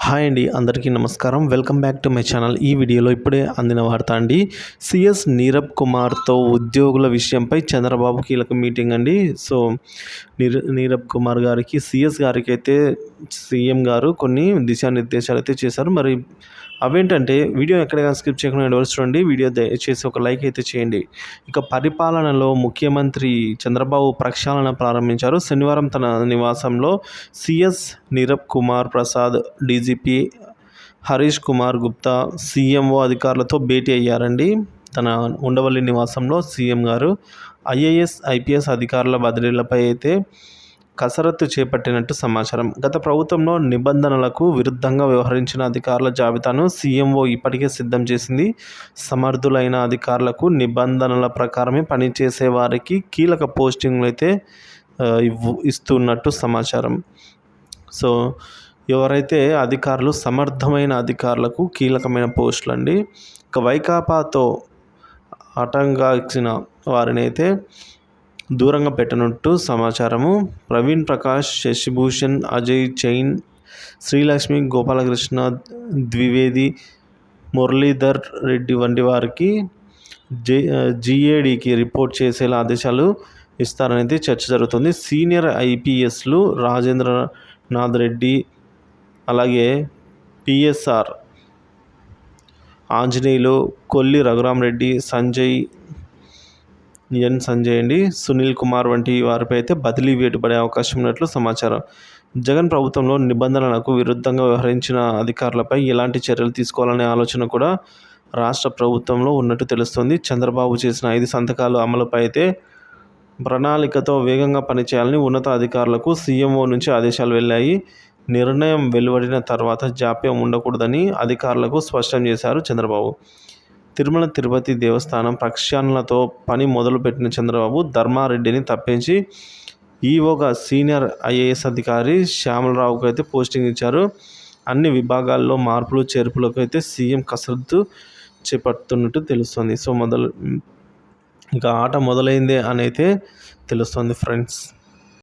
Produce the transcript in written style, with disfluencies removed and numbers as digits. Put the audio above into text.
Hi అండి, అందరికీ నమస్కారం. Welcome back to my channel. ఈ వీడియోలో ఇప్పుడే అందిన వార్త అండి. సిఎస్ నీరబ్ కుమార్తో ఉద్యోగుల విషయంపై చంద్రబాబు కీలక మీటింగ్ అండి. సో నీరబ్ కుమార్ గారికి సిఎస్ గారికి అయితే సీఎం గారు కొన్ని దిశానిర్దేశాలు అయితే చేశారు. మరి అవేంటంటే వీడియో ఎక్కడైనా స్కిప్ చేయకుండా ఎవరు చూడండి. వీడియో దయచేసి ఒక లైక్ అయితే చేయండి. ఇక పరిపాలనలో ముఖ్యమంత్రి చంద్రబాబు ప్రక్షాళన ప్రారంభించారు. శనివారం తన నివాసంలో CS Neerabh Kumar Prasad, DGP Harish Kumar Gupta, CMO అధికారులతో భేటీ అయ్యారండి. తన ఉండవల్లి నివాసంలో సీఎం గారు ఐఏఎస్, ఐపీఎస్ అధికారుల బదిలీలపై అయితే కసరత్తు చేపట్టినట్టు సమాచారం. గత ప్రభుత్వంలో నిబంధనలకు విరుద్ధంగా వ్యవహరించిన అధికారుల జాబితాను సీఎంఓ ఇప్పటికే సిద్ధం చేసింది. సమర్థులైన అధికారులకు నిబంధనల ప్రకారమే పనిచేసే వారికి కీలక పోస్టింగ్లు అయితే ఇస్తున్నట్టు సమాచారం. సో ఎవరైతే అధికారులు సమర్థమైన అధికారులకు కీలకమైన పోస్టులు అండి. ఇక వైకాపాతో ఆటంకాచిన వారిని అయితే దూరంగా పెట్టనున్నట్టు సమాచారము. ప్రవీణ్ ప్రకాష్, శశిభూషణ్, అజయ్ జైన్, శ్రీలక్ష్మి, గోపాలకృష్ణ ద్వివేది, మురళీధర్ రెడ్డి వంటి వారికి జీఏడీకి రిపోర్ట్ చేసేలా ఆదేశాలు ఇస్తారనేది చర్చ జరుగుతుంది. సీనియర్ ఐపీఎస్లు రాజేంద్రనాథ్ రెడ్డి, అలాగే పిఎస్ఆర్ ఆంజనేయులు, కొల్లి రఘురామరెడ్డి, సంజయ్ అండి, సునీల్ కుమార్ వంటి వారిపై అయితే బదిలీ వేటు పడే అవకాశం ఉన్నట్లు సమాచారం. జగన్ ప్రభుత్వంలో నిబంధనలకు విరుద్ధంగా వ్యవహరించిన అధికారులపై ఎలాంటి చర్యలు తీసుకోవాలనే ఆలోచన కూడా రాష్ట్ర ప్రభుత్వంలో ఉన్నట్టు తెలుస్తోంది. చంద్రబాబు చేసిన 5 సంతకాల అమలుపై అయితే ప్రణాళికతో వేగంగా పనిచేయాలని ఉన్నత అధికారులకు సీఎంఓ నుంచి ఆదేశాలు వెళ్ళాయి. నిర్ణయం వెలువడిన తర్వాత జాప్యం ఉండకూడదని అధికారులకు స్పష్టం చేశారు చంద్రబాబు. తిరుమల తిరుపతి దేవస్థానం ప్రక్షాళనతో పని మొదలుపెట్టిన చంద్రబాబు ధర్మారెడ్డిని తప్పించి ఈవోగా సీనియర్ ఐఏఎస్ అధికారి శ్యామలరావుకు అయితే పోస్టింగ్ ఇచ్చారు. అన్ని విభాగాల్లో మార్పులు చేర్పులకు అయితే సీఎం కసరత్తు చేపడుతున్నట్టు తెలుస్తుంది. సో ఇంకా ఆట మొదలైందే అని అయితే తెలుస్తుంది ఫ్రెండ్స్.